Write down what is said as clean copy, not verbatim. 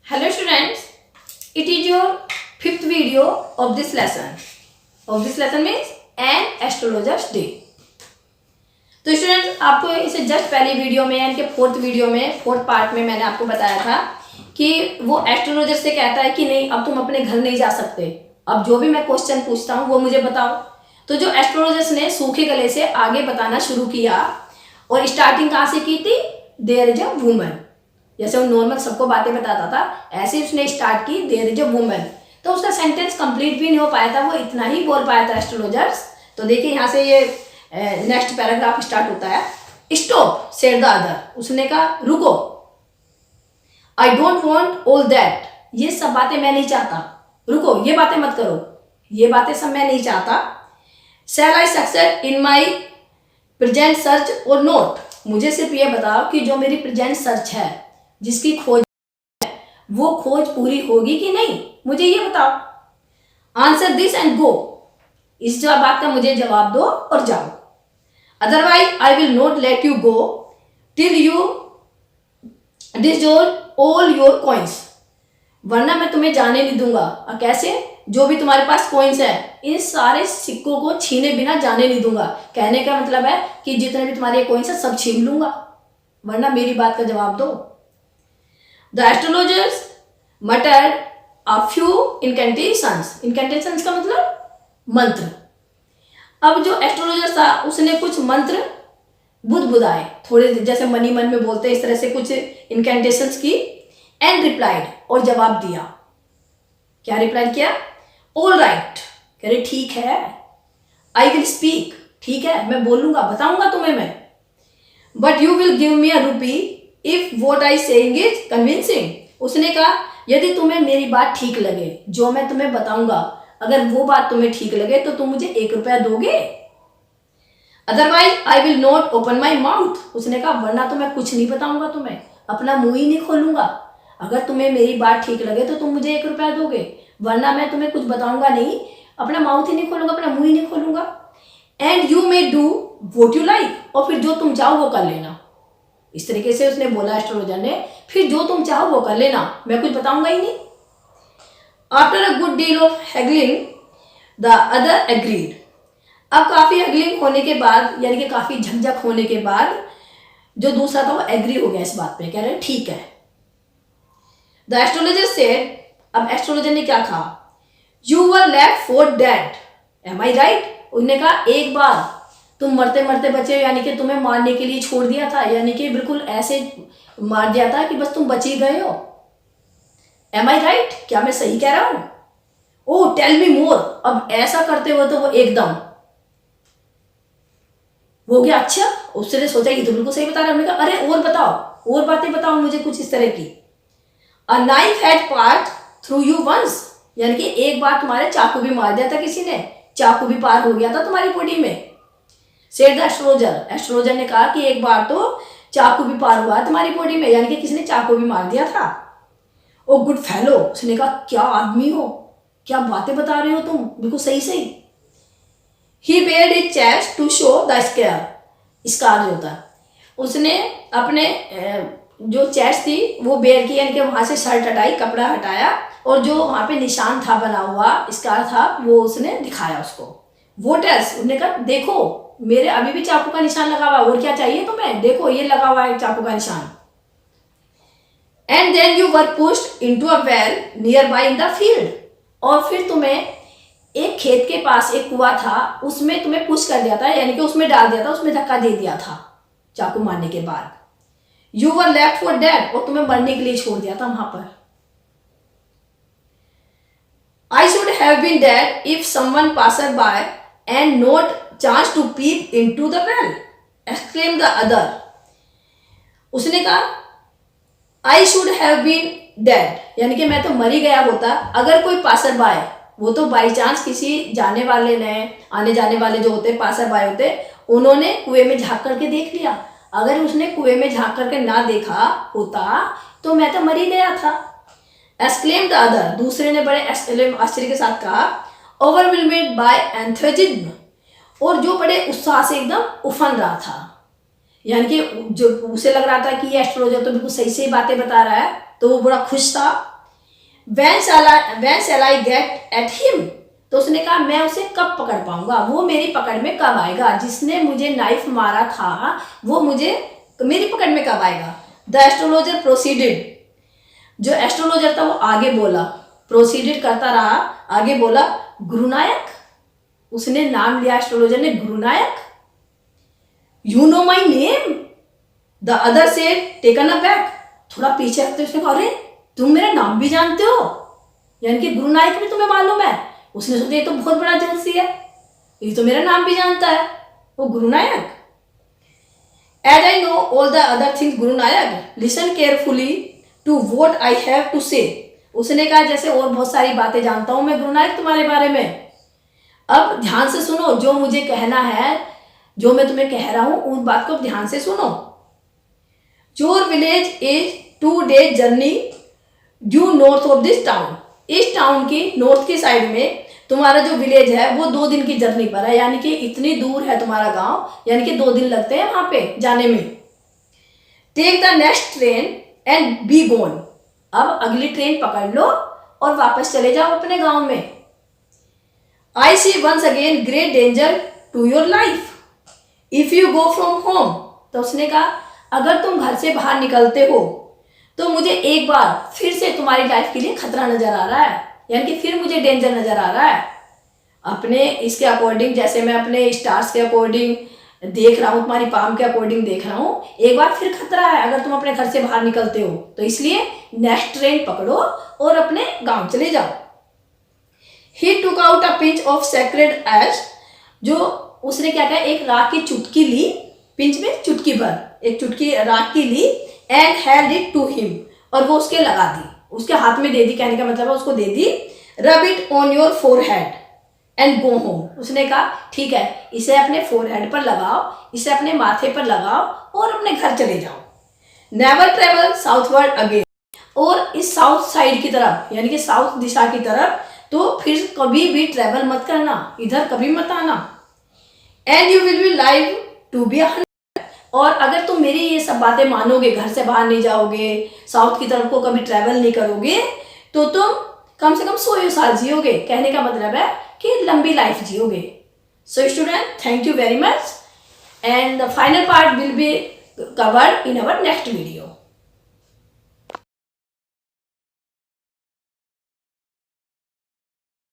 Hello students, it is your fifth video of this lesson. Of this lesson means an astrologer's day. तो students आपको इसे just पहली video में यानी कि फोर्थ पार्ट में मैंने आपको बताया था कि वो एस्ट्रोलॉजर से कहता है कि नहीं अब तुम अपने घर नहीं जा सकते, अब जो भी मैं क्वेश्चन पूछता हूँ वो मुझे बताओ। तो जो एस्ट्रोलॉजर्स ने सूखे गले से आगे बताना शुरू किया और स्टार्टिंग कहाँ से की थी, देयर इज अ वुमन। जैसे वो नॉर्मल सबको बातें बताता था ऐसे उसने स्टार्ट की देयर इज अ वुमन। तो उसका सेंटेंस कंप्लीट भी नहीं हो पाया था, वो इतना ही बोल पाया था एस्ट्रोलॉजर्स। तो देखिए यहाँ से ये नेक्स्ट पैराग्राफ स्टार्ट होता है। स्टॉप सेड द अदर, उसने कहा रुको। I don't want all that, ये सब बातें मैं नहीं चाहता, रुको ये बातें मत करो, ये बातें सब मैं नहीं चाहता। Shall I success in my present search और नोट, मुझे सिर्फ ये बताओ कि जो मेरी प्रेजेंट सर्च है, जिसकी खोज है, वो खोज पूरी होगी कि नहीं, मुझे ये बताओ। आंसर दिस एंड गो, इस बात का मुझे जवाब दो और जाओ। Otherwise I will not let you go till you distort all your coins, वरना मैं तुम्हें जाने नहीं दूंगा। और कैसे? जो भी तुम्हारे पास कॉइन्स है इन सारे सिक्कों को छीने बिना जाने नहीं दूंगा। कहने का मतलब है कि जितने भी तुम्हारे कॉइन्स है सब छीन लूंगा, वरना मेरी बात का जवाब दो। The astrologers muttered a few incantations, incantations का मतलब मंत्र। अब जो एस्ट्रोलॉजर था उसने कुछ मंत्र बुदबुदाए, थोड़े जैसे मनी मन में बोलते हैं इस तरह से कुछ इनकेंटेशंस की। एंड रिप्लाइड, और जवाब दिया। क्या रिप्लाई किया? ऑल राइट, कह रहे ठीक है। आई विल स्पीक, ठीक है मैं बोलूंगा, बताऊंगा तुम्हें मैं। But you will give me a rupee if what I saying is convincing, उसने कहा यदि तुम्हें मेरी बात ठीक लगे, जो मैं तुम्हें बताऊंगा अगर वो बात तुम्हें ठीक लगे तो तुम मुझे 1 रुपया दोगे। Otherwise I will not open my mouth, उसने कहा वरना तो मैं कुछ नहीं बताऊंगा तुम्हें, अपना मुंह ही नहीं खोलूंगा। अगर तुम्हें मेरी बात ठीक लगे तो तुम मुझे 1 रुपया दोगे, वरना मैं तुम्हें कुछ बताऊंगा नहीं, अपना माउथ ही नहीं खोलूंगा, अपना मुंह ही नहीं खोलूंगा। And you may do what you like, और फिर जो तुम चाहो वो कर लेना। इस तरीके से उसने बोला एस्ट्रोलॉजर ने, फिर जो तुम चाहो वो कर लेना, मैं कुछ बताऊंगा ही नहीं। After a good deal of haggling the other agreed, अब काफी हैगलिंग होने के बाद यानी कि काफी झकझक होने के बाद जो दूसरा था वो एग्री हो गया इस बात पे, कह रहे ठीक है। द एस्ट्रोलॉजर सेड, अब एस्ट्रोलॉजर ने क्या कहा? You were left for dead, am I right, उन्होंने कहा एक बार तुम मरते मरते बचे, यानी कि तुम्हें मारने के लिए छोड़ दिया था, यानी कि बिल्कुल ऐसे मार दिया था कि बस तुम बच ही गए हो। एम आई राइट, क्या मैं सही कह रहा हूं? ओह टेल मी मोर, अब ऐसा करते हुए तो वो एकदम वो गया, अच्छा उसने सोचा ये तो बिल्कुल सही बता रहा है। हमने कहा अरे और बताओ, और बातें बताओ मुझे कुछ इस तरह की। A knife had part through you once, यानी कि एक बार तुम्हारे चाकू भी मार दिया था किसी ने, चाकू भी पार हो गया था तुम्हारी बॉडी में। सेड द एस्ट्रोलॉजर, एस्ट्रोलॉजर ने कहा कि एक बार तो चाकू भी पार हुआ तुम्हारी बॉडी में, यानी कि किसी ने चाकू भी मार दिया था। ओ गुड फेलो, उसने कहा क्या आदमी हो, क्या बातें बता रहे हो तुम, बिल्कुल सही सही। He bared his chest to show the scar, scar जो होता है, उसने अपने जो चेस्ट थी वो बेयर की, यानी कि वहां से शर्ट हटाई, कपड़ा हटाया, और जो वहां पे निशान था बना हुआ स्कार था वो उसने दिखाया उसको। वोट एल्स, उसने कहा देखो मेरे अभी भी चाकू का निशान लगा हुआ, और क्या चाहिए तुम्हें, देखो ये लगा हुआ है चाकू का निशान। And then you were pushed into a well nearby in the field, और फिर तुम्हें एक खेत के पास एक कुआं था, उसमें तुम्हें पुश कर दिया था, यानी कि उसमें डाल दिया था, उसमें धक्का दे दिया था चाकू मारने के बाद। You were left for dead, और तुम्हें मरने के लिए छोड़ दिया था वहां पर। I should have been dead if someone passer by and not chance to peep into the well, exclaim the other, उसने कहा I should have been dead, यानी कि मैं तो मर ही गया होता अगर कोई पासर बाय, वो तो बाई चांस किसी जाने वाले ने, आने जाने वाले जो होते पासर बाय होते, उन्होंने कुएं में झांक करके देख लिया, अगर उसने कुएं में झांक करके ना देखा होता तो मैं तो मर ही गया था। एक्सक्लेम द अदर, दूसरे ने बड़े आश्चर्य के साथ कहा। ओवरवेलमेड बाय एंथुसिज्म, और जो बड़े उत्साह से एकदम उफन रहा था, यानी कि जो उसे लग रहा था कि ये एस्ट्रोलॉजर तो बिल्कुल सही सही बातें बता रहा है, तो वो बड़ा खुश था when shall I get at him? तो उसने कहा मैं उसे कब पकड़ पाऊंगा, वो मेरी पकड़ में कब आएगा, जिसने मुझे नाइफ मारा था वो मुझे मेरी पकड़ में कब आएगा। द एस्ट्रोलॉजर प्रोसीडेड, जो एस्ट्रोलॉजर था वो आगे बोला, प्रोसीडेड करता रहा, आगे बोला, गुरुनायक, उसने नाम लिया एस्ट्रोलॉजर ने, Gurunayak, you know my name. The other said taken aback, थोड़ा पीछे हटते उसने कहा अरे तुम मेरा नाम भी जानते हो, यानी कि गुरुनायक भी तुम्हें मालूम है। उसने सोचा ये तो बहुत बड़ा जोशी है, ये तो मेरा नाम भी जानता है, वो Gurunayak. As I know all the other things Gurunayak, listen carefully to what I have to say. उसने कहा जैसे और बहुत सारी बातें जानता हूं मैं गुरुनायक तुम्हारे बारे में, अब ध्यान से सुनो जो मुझे कहना है, जो मैं तुम्हें कह रहा हूं उस बात को ध्यान से सुनो। Your village is 2 days journey due north of this town, इस टाउन की नॉर्थ की साइड में तुम्हारा जो विलेज है वो 2 दिन की जर्नी पर है, यानी कि इतनी दूर है तुम्हारा गांव, यानी कि 2 दिन लगते हैं वहां पे जाने में। Take the next train and be gone, अब अगली ट्रेन पकड़ लो और वापस चले जाओ अपने गांव में। I see once again great danger to your life if you go from home, तो उसने कहा अगर तुम घर से बाहर निकलते हो तो मुझे एक बार फिर से तुम्हारी लाइफ के लिए खतरा नजर आ रहा है, यानी कि फिर मुझे डेंजर नजर आ रहा है। अपने इसके अकॉर्डिंग, जैसे मैं अपने स्टार्स के अकॉर्डिंग देख रहा हूँ, तुम्हारी पाम के अकॉर्डिंग देख रहा हूँ, एक बार फिर खतरा है अगर तुम अपने घर से बाहर निकलते हो, तो इसलिए नेक्स्ट ट्रेन पकड़ो और अपने गांव चले जाओ। He took out a pinch of sacred ash, जो उसने क्या कहा, एक राख की चुटकी ली, पिंच में चुटकी भर, एक चुटकी राख की ली, and held it to him, और वो उसके लगा दी, उसके हाथ में दे दी, कहने का मतलब है उसको दे दी। Rub it on your forehead and go home, उसने कहा ठीक है इसे अपने फोरहेड पर लगाओ, इसे अपने माथे पर लगाओ और अपने घर चले जाओ। नेवर ट्रेवल साउथवर्ड अगेन, और इस साउथ साइड की तरफ, यानी कि साउथ दिशा की तरफ तो फिर कभी भी ट्रेवल मत करना, इधर कभी मत आना। And you will be live to be 100, और अगर तुम मेरी ये सब बातें मानोगे, घर से बाहर नहीं जाओगे, साउथ की तरफ को कभी ट्रैवल नहीं करोगे, तो तुम कम से कम 100 साल जियोगे, कहने का मतलब है कि लंबी लाइफ जियोगे। So student, thank you very much, and the final part will be covered in our next video.